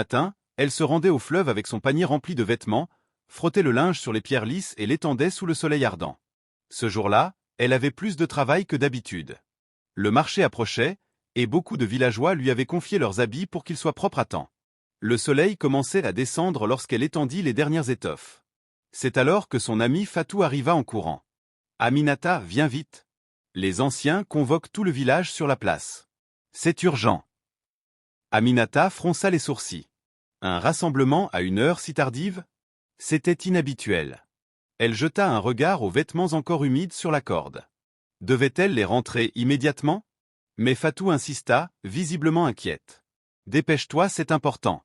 Matin, elle se rendait au fleuve avec son panier rempli de vêtements, frottait le linge sur les pierres lisses et l'étendait sous le soleil ardent. Ce jour-là, elle avait plus de travail que d'habitude. Le marché approchait, et beaucoup de villageois lui avaient confié leurs habits pour qu'ils soient propres à temps. Le soleil commençait à descendre lorsqu'elle étendit les dernières étoffes. C'est alors que son ami Fatou arriva en courant. « Aminata, viens vite. Les anciens convoquent tout le village sur la place. C'est urgent. » Aminata fronça les sourcils. Un rassemblement à une heure si tardive? C'était inhabituel. Elle jeta un regard aux vêtements encore humides sur la corde. Devait-elle les rentrer immédiatement? Mais Fatou insista, visiblement inquiète. « Dépêche-toi, c'est important. »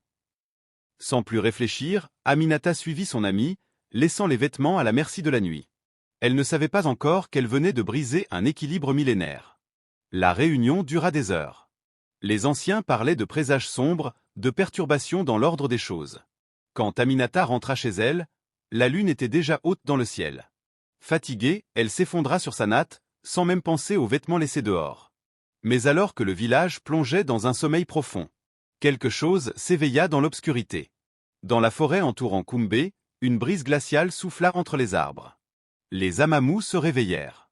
Sans plus réfléchir, Aminata suivit son amie, laissant les vêtements à la merci de la nuit. Elle ne savait pas encore qu'elle venait de briser un équilibre millénaire. La réunion dura des heures. Les anciens parlaient de présages sombres, de perturbations dans l'ordre des choses. Quand Aminata rentra chez elle, la lune était déjà haute dans le ciel. Fatiguée, elle s'effondra sur sa natte, sans même penser aux vêtements laissés dehors. Mais alors que le village plongeait dans un sommeil profond, quelque chose s'éveilla dans l'obscurité. Dans la forêt entourant Koumbé, une brise glaciale souffla entre les arbres. Les Amamous se réveillèrent.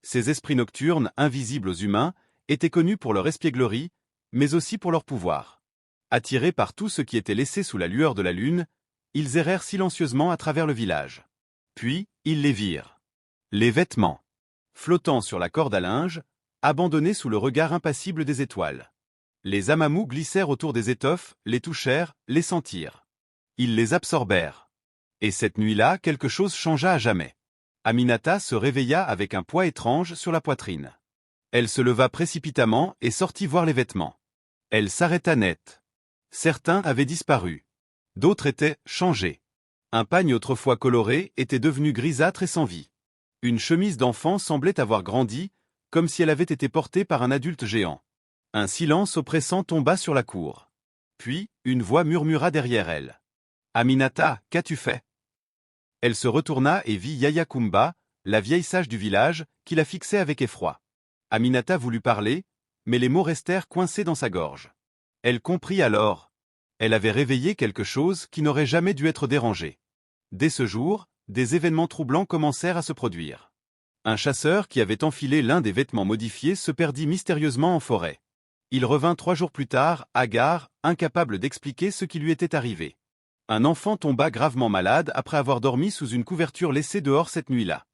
Ces esprits nocturnes, invisibles aux humains, étaient connus pour leur espièglerie, mais aussi pour leur pouvoir. Attirés par tout ce qui était laissé sous la lueur de la lune, ils errèrent silencieusement à travers le village. Puis, ils les virent. Les vêtements, flottant sur la corde à linge, abandonnés sous le regard impassible des étoiles. Les Amamous glissèrent autour des étoffes, les touchèrent, les sentirent. Ils les absorbèrent. Et cette nuit-là, quelque chose changea à jamais. Aminata se réveilla avec un poids étrange sur la poitrine. Elle se leva précipitamment et sortit voir les vêtements. Elle s'arrêta net. Certains avaient disparu. D'autres étaient changés. Un pagne autrefois coloré était devenu grisâtre et sans vie. Une chemise d'enfant semblait avoir grandi, comme si elle avait été portée par un adulte géant. Un silence oppressant tomba sur la cour. Puis, une voix murmura derrière elle. « Aminata, qu'as-tu fait ?» Elle se retourna et vit Yaya Kumba, la vieille sage du village, qui la fixait avec effroi. Aminata voulut parler, mais les mots restèrent coincés dans sa gorge. Elle comprit alors. Elle avait réveillé quelque chose qui n'aurait jamais dû être dérangé. Dès ce jour, des événements troublants commencèrent à se produire. Un chasseur qui avait enfilé l'un des vêtements modifiés se perdit mystérieusement en forêt. Il revint 3 jours plus tard, hagard, incapable d'expliquer ce qui lui était arrivé. Un enfant tomba gravement malade après avoir dormi sous une couverture laissée dehors cette nuit-là.